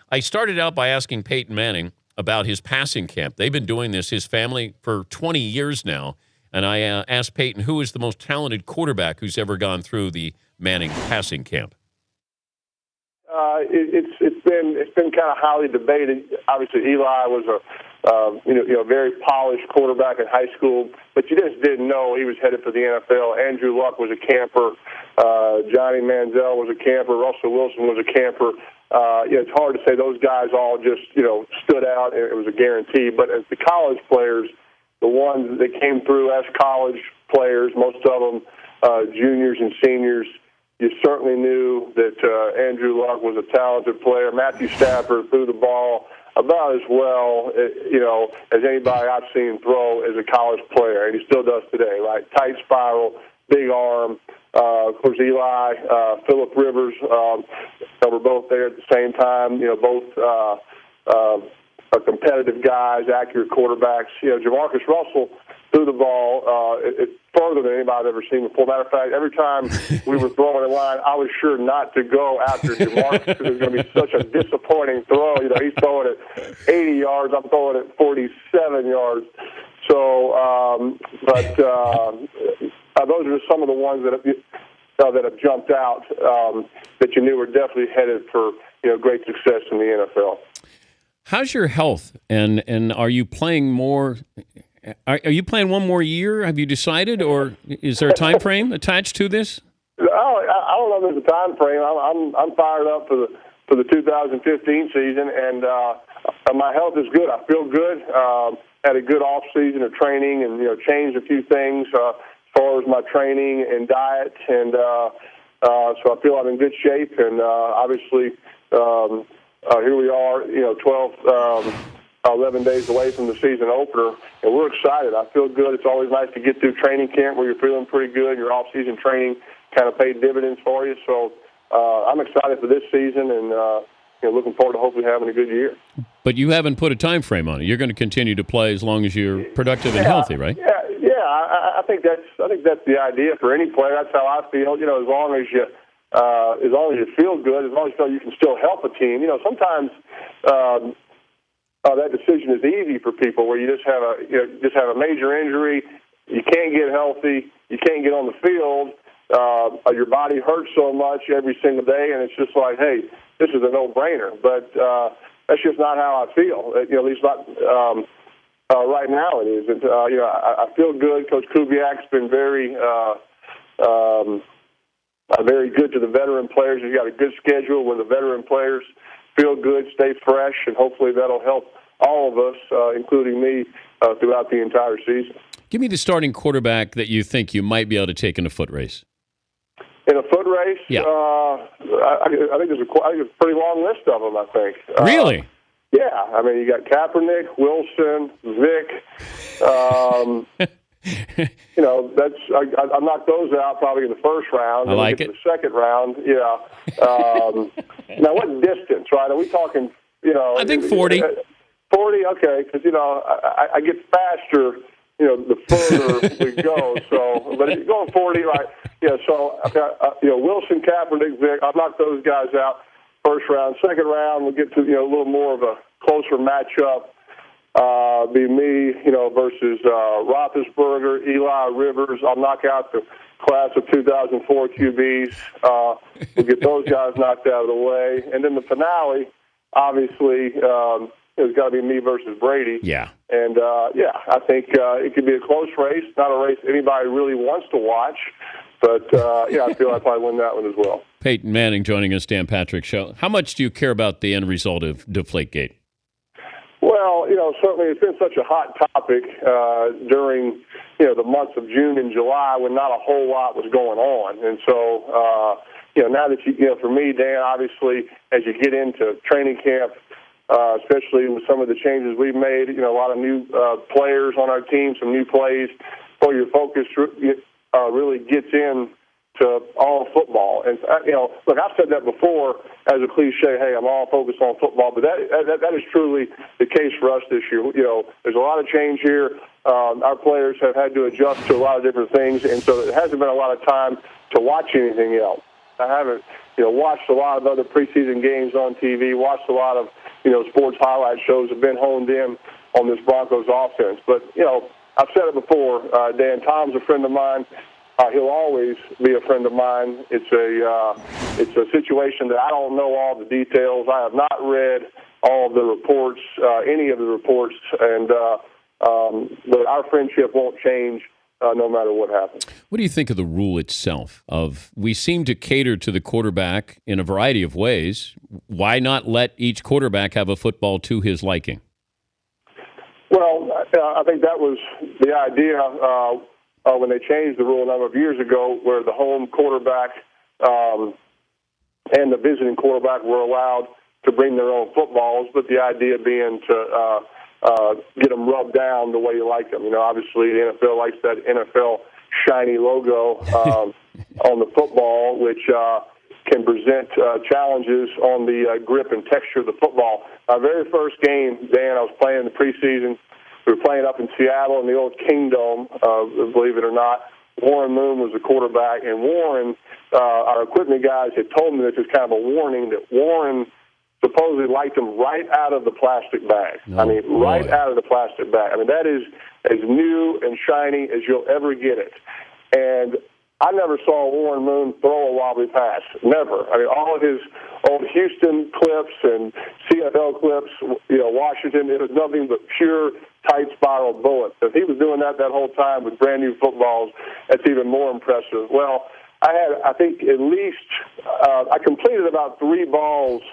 I started out by asking Peyton Manning about his passing camp. They've been doing this, his family, for 20 years now. And I asked Peyton, who is the most talented quarterback who's ever gone through the Manning passing camp? It's been kind of highly debated. Obviously, Eli was a very polished quarterback in high school, but you just didn't know he was headed for the NFL. Andrew Luck was a camper. Johnny Manziel was a camper. Russell Wilson was a camper. It's hard to say those guys all just stood out and it was a guarantee. But as the college players, the ones that came through as college players, most of them juniors and seniors, you certainly knew that Andrew Luck was a talented player. Matthew Stafford threw the ball about as well, as anybody I've seen throw as a college player, and he still does today, right? Tight spiral, big arm. Of course, Eli, Phillip Rivers, were both there at the same time. Both are competitive guys, accurate quarterbacks. Jamarcus Russell threw the ball further than anybody I've ever seen before. Matter of fact, every time we were throwing a line, I was sure not to go after Jamarcus because it was going to be such a disappointing throw. He's throwing it 80 yards. I'm throwing it 47 yards. So, those are some of the ones that have jumped out that you knew were definitely headed for great success in the NFL. How's your health? And are you playing more? Are you playing one more year? Have you decided, or is there a time frame attached to this? I don't know if there's a time frame. I'm fired up for the 2015 season, and my health is good. I feel good. Had a good off season of training, and changed a few things as far as my training and diet, and so I feel I'm in good shape. And obviously, here we are, 11 days away from the season opener, and we're excited. I feel good. It's always nice to get through training camp where you're feeling pretty good. Your off-season training kind of paid dividends for you. So I'm excited for this season and looking forward to hopefully having a good year. But you haven't put a time frame on it. You're going to continue to play as long as you're productive and healthy, right? Yeah. I think that's the idea for any player. That's how I feel. As long as you feel good, as long as you feel you can still help a team. Sometimes. That decision is easy for people where you just have a major injury, you can't get healthy, you can't get on the field, your body hurts so much every single day, and it's just like, hey, this is a no-brainer. But that's just not how I feel. At least not right now it isn't. I feel good. Coach Kubiak's been very good to the veteran players. He's got a good schedule where the veteran players feel good, stay fresh, and hopefully that'll help all of us, including me, throughout the entire season. Give me the starting quarterback that you think you might be able to take in a foot race. In a foot race? Yeah. I think there's a pretty long list of them, I think. Really? Yeah. I mean, you got Kaepernick, Wilson, Vic. I knocked those out probably in the first round. I like it. The second round, yeah. Now, what distance, right? Are we talking, I think 40. 40, okay, because, I get faster, the further we go. So, but if you're going 40, right, yeah, so I've got, Wilson, Kaepernick, Vic, I've knocked those guys out first round. Second round, we'll get to, a little more of a closer matchup. Be me, versus Roethlisberger, Eli, Rivers. I'll knock out the class of 2004 QBs. We'll get those guys knocked out of the way. And then the finale, obviously, it's got to be me versus Brady. Yeah. And, I think it could be a close race, not a race anybody really wants to watch. But, I feel I'd probably win that one as well. Peyton Manning joining us, Dan Patrick Show. How much do you care about the end result of Deflategate? Well, certainly it's been such a hot topic during, the months of June and July when not a whole lot was going on. And so, now that for me, Dan, obviously, as you get into training camp, especially with some of the changes we've made, a lot of new players on our team, some new plays, where your focus really gets in to all football. And, look, I've said that before as a cliche, hey, I'm all focused on football, but that is truly the case for us this year. There's a lot of change here. Our players have had to adjust to a lot of different things, and so it hasn't been a lot of time to watch anything else. I haven't, watched a lot of other preseason games on TV, watched a lot of sports highlight shows have been honed in on this Broncos offense. But, I've said it before, Dan, Tom's a friend of mine. He'll always be a friend of mine. It's a situation that I don't know all the details. I have not read all of the reports, any of the reports, and but our friendship won't change no matter what happens. What do you think of the rule itself? We seem to cater to the quarterback in a variety of ways. Why not let each quarterback have a football to his liking? Well, I think that was the idea when they changed the rule a number of years ago, where the home quarterback and the visiting quarterback were allowed to bring their own footballs, but the idea being to get them rubbed down the way you like them. Obviously the NFL likes that NFL shiny logo on the football, which can present challenges on the grip and texture of the football. Our very first game, Dan, I was playing in the preseason. We were playing up in Seattle in the old Kingdome, believe it or not. Warren Moon was the quarterback, and Warren, our equipment guys had told me this is kind of a warning that Warren supposedly liked them right out of the plastic bag. Right out of the plastic bag. That is as new and shiny as you'll ever get it. And I never saw Warren Moon throw a wobbly pass. Never. All of his old Houston clips and CFL clips, Washington, it was nothing but pure tight spiral bullets. If he was doing that whole time with brand new footballs, that's even more impressive. Well, I think at least I completed about 3 balls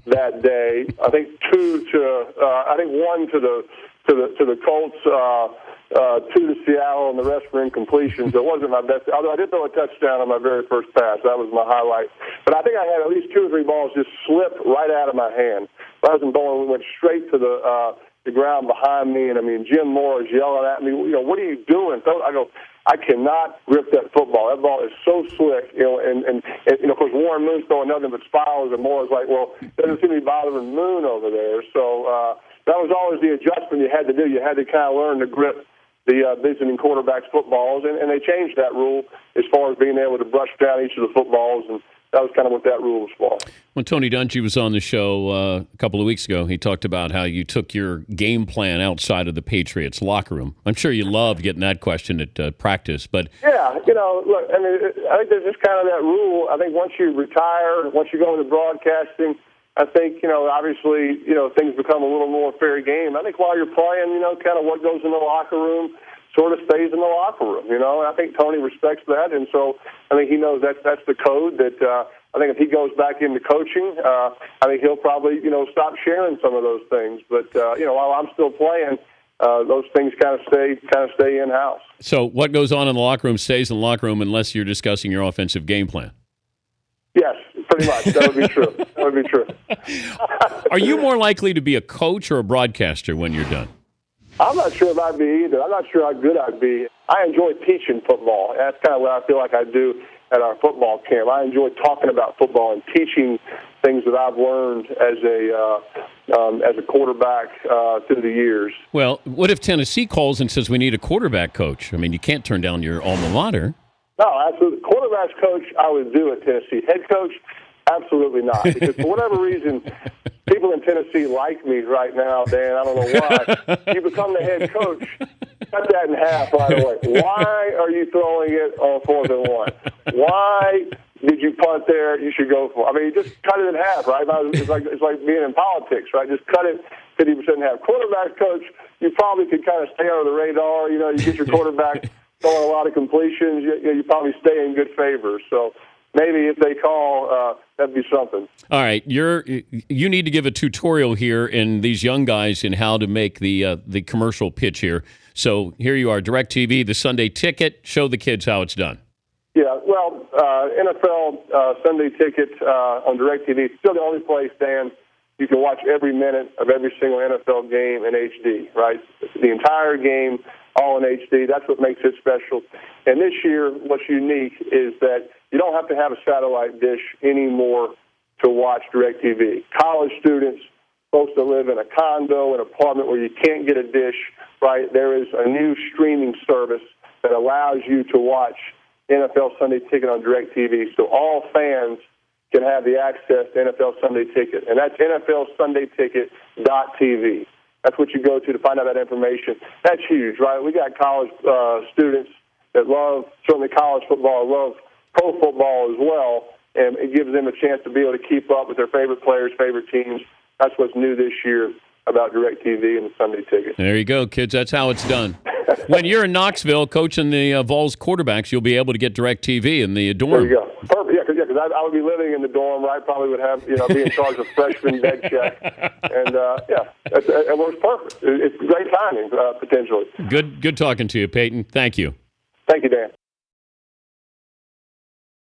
that day. I think one to the Colts, 2 to Seattle, and the rest were incompletions. It wasn't my best. Although I did throw a touchdown on my very first pass. That was my highlight. But I think I had at least 2 or 3 balls just slip right out of my hand. Rather than bowling, went straight to the ground behind me. And Jim Moore is yelling at me. What are you doing? I go, I cannot grip that football. That ball is so slick, and of course Warren Moon's throwing nothing but spirals, and Moore's like, well, doesn't seem to be bothering Moon over there. So that was always the adjustment you had to do. You had to kind of learn to grip the visiting quarterback's footballs, and they changed that rule as far as being able to brush down each of the footballs, and that was kind of what that rule was for. When Tony Dungy was on the show a couple of weeks ago, he talked about how you took your game plan outside of the Patriots locker room. I'm sure you loved getting that question at practice, but yeah, look, I think there's just kind of that rule. I think once you retire, once you go into broadcasting, I think, obviously, things become a little more fair game. I think while you're playing, kind of what goes in the locker room sort of stays in the locker room, and I think Tony respects that, and so I think he knows that's the code that I think if he goes back into coaching, I think he'll probably, stop sharing some of those things. But, while I'm still playing, those things kind of stay in-house. So what goes on in the locker room stays in the locker room unless you're discussing your offensive game plan? Yes, pretty much. That would be true. That would be true. Are you more likely to be a coach or a broadcaster when you're done? I'm not sure if I'd be either. I'm not sure how good I'd be. I enjoy teaching football. That's kind of what I feel like I do at our football camp. I enjoy talking about football and teaching things that I've learned as a quarterback through the years. Well, what if Tennessee calls and says we need a quarterback coach? You can't turn down your alma mater. No, absolutely. Quarterback's coach, I would do at Tennessee. Head coach, absolutely not. Because for whatever reason, people in Tennessee like me right now, Dan. I don't know why. You become the head coach, cut that in half right away. Why are you throwing it on 4th and 1? Why did you punt there? You should go for it. You just cut it in half, right? It's like being in politics, right? Just cut it 50% in half. Quarterback coach, you probably could kind of stay under the radar. You get your quarterback throwing a lot of completions, you probably stay in good favor. So maybe if they call, that'd be something. All right, you need to give a tutorial here in these young guys in how to make the commercial pitch here. So here you are, DirecTV, the Sunday Ticket. Show the kids how it's done. Yeah, well, NFL Sunday Ticket on DirecTV is still the only place, Dan, you can watch every minute of every single NFL game in HD, right? The entire game, all in HD. That's what makes it special. And this year, what's unique is that you don't have to have a satellite dish anymore to watch DirecTV. College students, folks that live in a condo, an apartment where you can't get a dish, right? There is a new streaming service that allows you to watch NFL Sunday Ticket on DirecTV. So all fans can have the access to NFL Sunday Ticket, and that's NFLSundayTicket.tv. That's what you go to find out that information. That's huge, right? We got college students that love, certainly college football, love pro football as well, and it gives them a chance to be able to keep up with their favorite players, favorite teams. That's what's new this year about DirecTV and the Sunday Ticket. There you go, kids. That's how it's done. When you're in Knoxville coaching the Vols quarterbacks, you'll be able to get DirecTV in the dorm. There you go. Perfect. Yeah, because I would be living in the dorm, right? Probably would have, be in charge of freshman bed check. And, it works perfect. It's great timing, potentially. Good talking to you, Peyton. Thank you. Thank you, Dan.